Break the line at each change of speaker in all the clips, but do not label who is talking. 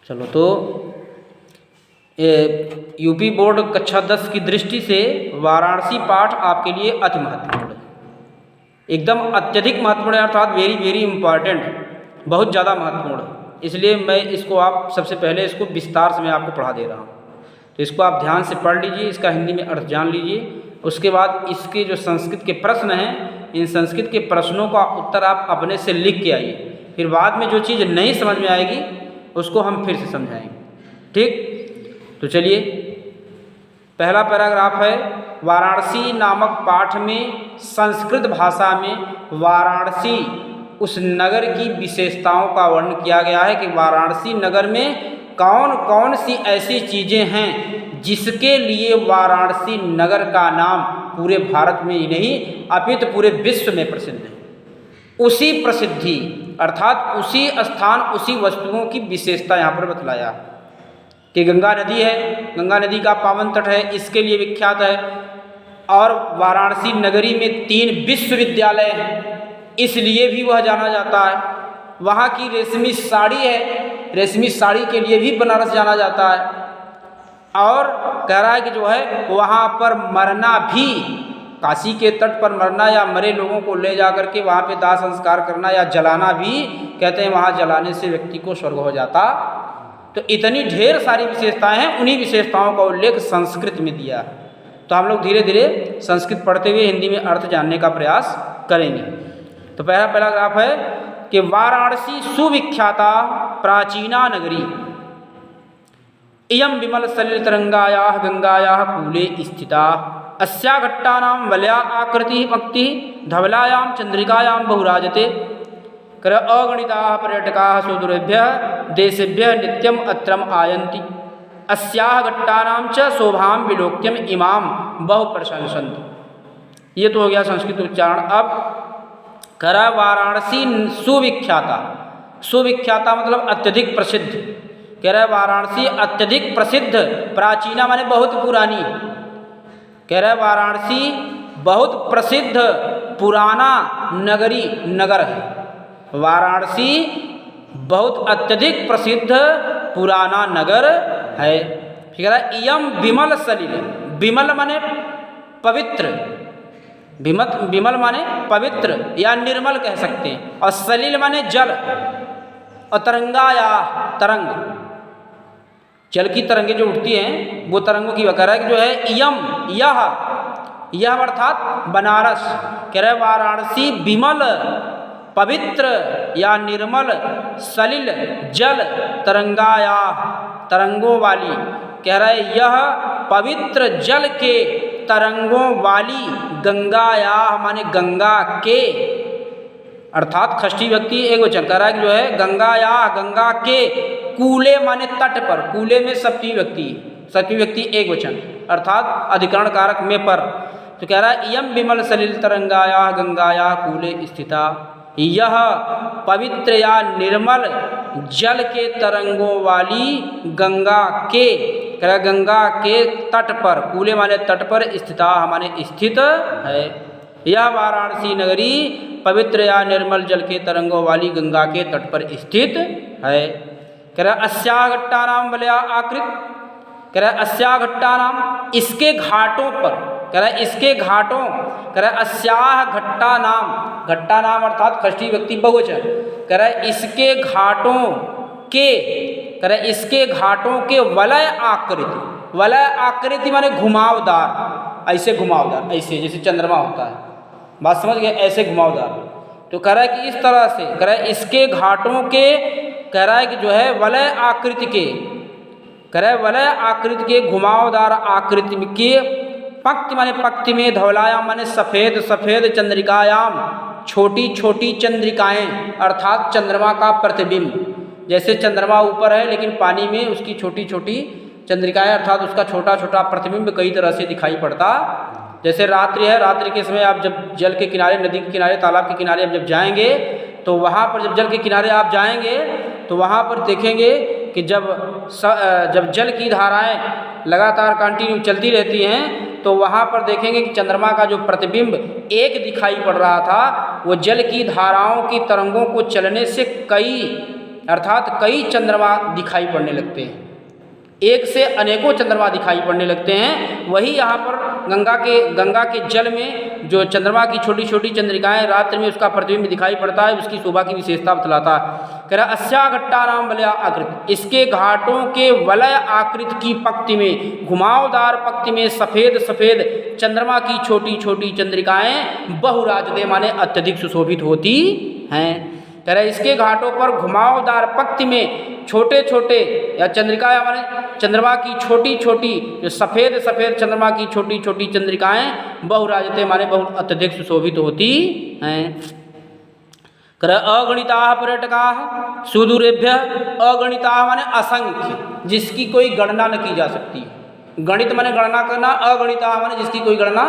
चलो तो UP board कक्षा 10 की दृष्टि से वाराणसी पाठ आपके लिए अति महत्वपूर्ण है, एकदम अत्यधिक महत्वपूर्ण है, अर्थात वेरी वेरी इम्पॉर्टेंट, बहुत ज़्यादा महत्वपूर्ण है। इसलिए मैं इसको आप सबसे पहले इसको विस्तार से मैं आपको पढ़ा दे रहा हूँ, तो इसको आप ध्यान से पढ़ लीजिए, इसका हिंदी में अर्थ जान लीजिए। उसके बाद इसके जो संस्कृत के प्रश्न हैं, इन संस्कृत के प्रश्नों का उत्तर आप अपने से लिख के आइए, फिर बाद में जो चीज़ नहीं समझ में आएगी उसको हम फिर से समझाएंगे, ठीक। तो चलिए, पहला पैराग्राफ है, वाराणसी नामक पाठ में संस्कृत भाषा में वाराणसी उस नगर की विशेषताओं का वर्णन किया गया है कि वाराणसी नगर में कौन कौन सी ऐसी चीज़ें हैं जिसके लिए वाराणसी नगर का नाम पूरे भारत में ही नहीं अपितु पूरे विश्व में प्रसिद्ध है। उसी प्रसिद्धि अर्थात उसी स्थान, उसी वस्तुओं की विशेषता यहाँ पर बतलाया कि गंगा नदी है, गंगा नदी का पावन तट है, इसके लिए विख्यात है। और वाराणसी नगरी में 3 विश्वविद्यालय हैं, इसलिए भी वह जाना जाता है। वहाँ की रेशमी साड़ी है, रेशमी साड़ी के लिए भी बनारस जाना जाता है। और कह रहा है कि जो है वहाँ पर मरना भी, काशी के तट पर मरना या मरे लोगों को ले जा करके वहाँ पे दाह संस्कार करना या जलाना भी, कहते हैं वहाँ जलाने से व्यक्ति को स्वर्ग हो जाता। तो इतनी ढेर सारी विशेषताएं हैं, उन्हीं विशेषताओं का उल्लेख संस्कृत में दिया है। तो हम लोग धीरे धीरे संस्कृत पढ़ते हुए हिंदी में अर्थ जानने का प्रयास करेंगे। तो पहला पैराग्राफ है कि वाराणसी सुविख्याता प्राचीना नगरी इयं विमल सलिल तरंगायाः गंगायाः कूले स्थिता अस्या घट्टानां वलया आकृतिः भक्ति धवलायां चंद्रिकायां बहुराजते कर अगणिताः पर्यटकाः सुदूरेभ्यः देशेभ्यः नित्यम् अत्रम् आयन्ति अस्याः घट्टानां च शोभां विलोक्यम् इमां बहु प्रशंसन्ति। ये तो हो गया संस्कृत उच्चारण। अब कर वाराणसी सुविख्याता, सुविख्याता मतलब अत्यधिक प्रसिद्ध, कह रहा है वाराणसी अत्यधिक प्रसिद्ध, प्राचीना माने बहुत पुरानी, कह रहा है वाराणसी बहुत प्रसिद्ध पुराना नगरी नगर है। वाराणसी बहुत अत्यधिक प्रसिद्ध पुराना नगर है। ठीक है, इयम विमल सलिल, विमल माने पवित्र, विमल माने पवित्र या निर्मल कह सकते हैं, और सलिल माने जल, और तरंगा या तरंग, जल की तरंगे जो उठती हैं वो तरंगों की वह है कि जो है इयम यह अर्थात बनारस, कह रहे वाराणसी विमल पवित्र या निर्मल सलिल जल तरंगाया तरंगों वाली, कह रहे यह पवित्र जल के तरंगों वाली गंगाया माने गंगा के, अर्थात षष्ठी व्यक्ति एक वचन कह रहा है कि जो है गंगाया गंगा के कूले माने तट पर, कूले में सप्तमी व्यक्ति एक वचन अर्थात अधिकरण कारक में पर। तो कह रहा है इयम विमल सलिल तरंगाया गंगाया कूले स्थिता, यह पवित्र या निर्मल जल के तरंगों वाली गंगा के, कह रहा गंगा के तट पर, कूले माने तट पर, स्थिता माने स्थित है। यह वाराणसी नगरी पवित्र या निर्मल जल के तरंगों वाली गंगा के तट पर स्थित है। कह रहा अस्या घट्टानाम वलया आकृत, कह रहा अस्या घट्टानाम इसके घाटों पर, कह रहा इसके घाटों, कह रहा अस्याह घट्टा नाम अर्थात षष्ठी व्यक्ति बहुवचन, कह रहा इसके घाटों के, कह रहा इसके घाटों के वलय आकृति, वलय आकृति माने घुमावदार, ऐसे घुमावदार, ऐसे जैसे चंद्रमा होता है, बात समझ गए, ऐसे घुमावदार। तो कह रहा है कि इस तरह से, कह रहा है इसके घाटों के, कह रहा है कि जो है वलय आकृति के, कह रहा है वलय आकृति के घुमावदार आकृति के, पंक्ति माने पंक्ति में, धवलायाम माने सफ़ेद सफ़ेद, चंद्रिकायाम छोटी छोटी चंद्रिकाएं अर्थात चंद्रमा का प्रतिबिंब, जैसे चंद्रमा ऊपर है लेकिन पानी में उसकी छोटी छोटी चंद्रिकाएं अर्थात उसका छोटा छोटा प्रतिबिंब कई तरह से दिखाई पड़ता। जैसे रात्रि है, रात्रि के समय आप जब जल के किनारे, नदी के किनारे, तालाब के किनारे आप जब जाएंगे तो वहाँ पर जब जल के किनारे आप जाएंगे तो वहाँ पर देखेंगे कि जब जल की धाराएं लगातार कंटिन्यू चलती रहती हैं तो वहाँ पर देखेंगे कि चंद्रमा का जो प्रतिबिंब एक दिखाई पड़ रहा था वो जल की धाराओं की तरंगों को चलने से कई अर्थात कई चंद्रमा दिखाई पड़ने लगते हैं, एक से अनेकों चंद्रमा दिखाई पड़ने लगते हैं। वही यहाँ पर गंगा के जल में जो चंद्रमा की छोटी छोटी चंद्रिकाएं रात्रि में उसका प्रतिबिंब दिखाई पड़ता है, उसकी शोभा की विशेषता बतलाता है। कह रहा अस्या घट्टा नाम वलय आकृत, इसके घाटों के वलय आकृत की पंक्ति में, घुमावदार पंक्ति में सफ़ेद सफ़ेद चंद्रमा की छोटी छोटी चंद्रिकाएं बहुराजते माने अत्यधिक सुशोभित होती हैं। कह रहे इसके घाटों पर घुमावदार पंक्ति में छोटे छोटे या चंद्रिका माने चंद्रमा की छोटी छोटी जो सफ़ेद सफ़ेद चंद्रमा की छोटी छोटी चंद्रिकाएं बहुराजते माने बहुत अत्यधिक सुशोभित होती हैं। कर अगणिता पर्यटका सुदूरेभ्य, अगणिता माने असंख्य, जिसकी कोई गणना न की जा सकती। गणित माने गणना करना, अगणिता माने जिसकी कोई गणना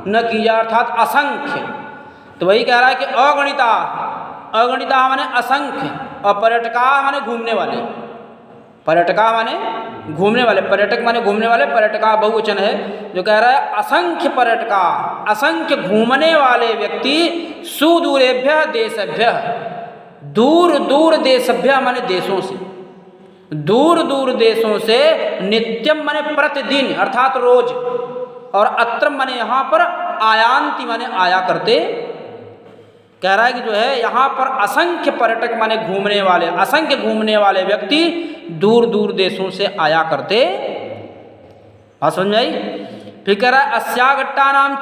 न की जाए अर्थात असंख्य। तो वही कह रहा है कि अगणिता, अगणिता माने असंख्य, और पर्यटका माने घूमने वाले, पर्यटका माने घूमने वाले, पर्यटक माने घूमने वाले, पर्यटका बहुवचन है। जो कह रहा है असंख्य पर्यटका, असंख्य घूमने वाले व्यक्ति, सुदूरेभ्य देशभ्य, दूर दूर देशभ्य माने देशों से, दूर दूर देशों से, नित्यम माने प्रतिदिन अर्थात रोज, और अत्र माने यहाँ पर आयांति माने आया करते। कह रहा है कि जो है यहाँ पर असंख्य पर्यटक माने घूमने वाले, असंख्य घूमने वाले व्यक्ति दूर दूर देशों से आया करते। हाँ समझ आई। फिर कह रहा है अस्या घट्टा नाम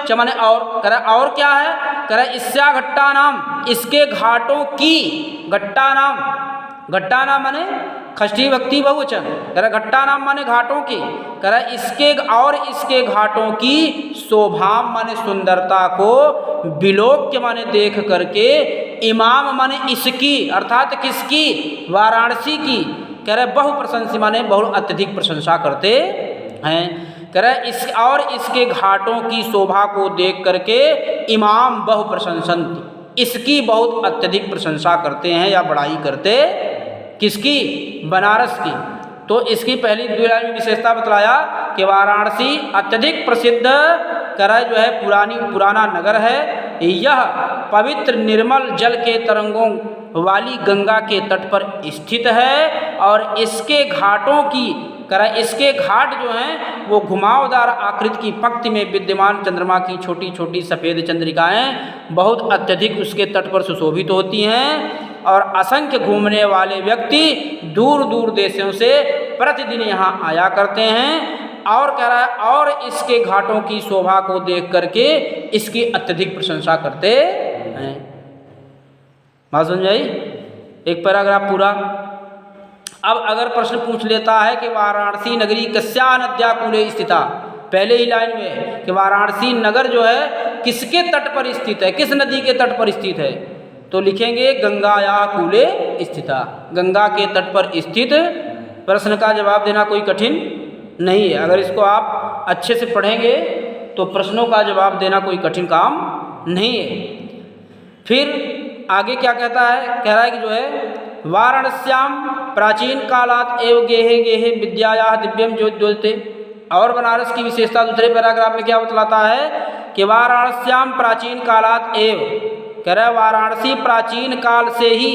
च माने और, कह रहा है और क्या है, कह रहा है इसया घट्टा नाम, इसके घाटों की, घट्टा नाम माने षष्ठी विभक्ति बहुवचन, कह रहा घट्टा नाम माने घाटों की, कह रहा इसके और इसके घाटों की शोभा माने सुंदरता को, विलोक्य माने देख करके, इमाम माने इसकी अर्थात किसकी, वाराणसी की, कह रहे बहु प्रशंसी माने बहुत अत्यधिक प्रशंसा करते हैं। कह रहे इस और इसके घाटों की शोभा को देख करके इमाम बहु प्रशंसन्ति, इसकी बहुत अत्यधिक प्रशंसा करते हैं या बड़ाई करते, किसकी, बनारस की। तो इसकी पहली दो लाइन में विशेषता बतलाया कि वाराणसी अत्यधिक प्रसिद्ध करा जो है पुराना नगर है। यह पवित्र निर्मल जल के तरंगों वाली गंगा के तट पर स्थित है और इसके घाटों की करा, इसके घाट जो हैं वो घुमावदार आकृति की पंक्ति में विद्यमान चंद्रमा की छोटी छोटी सफ़ेद चंद्रिकाएं बहुत अत्यधिक उसके तट पर सुशोभित होती हैं और असंख्य घूमने वाले व्यक्ति दूर दूर देशों से प्रतिदिन यहाँ आया करते हैं। और कह रहा है और इसके घाटों की शोभा को देख करके इसकी अत्यधिक प्रशंसा करते हैं। बात समझ आई। एक पैराग्राफ पूरा। अब अगर प्रश्न पूछ लेता है कि वाराणसी नगरी कस्या नद्या कूले स्थिता, पहले ही लाइन में कि वाराणसी नगर जो है किसके तट पर स्थित है, किस नदी के तट पर स्थित है, तो लिखेंगे गंगाया कूले स्थिता, गंगा के तट पर स्थित। प्रश्न का जवाब देना कोई कठिन नहीं है। अगर इसको आप अच्छे से पढ़ेंगे तो प्रश्नों का जवाब देना कोई कठिन काम नहीं है। फिर आगे क्या कहता है, कह रहा है कि जो है वाराणस्याम प्राचीन कालात एव गेहे गेहे विद्याया दिव्यम ज्योतिते। और बनारस की विशेषता दूसरे पैराग्राफ में क्या बतलाता है कि वाराणस्याम प्राचीन कालात एव, कह रहा है वाराणसी प्राचीन काल से ही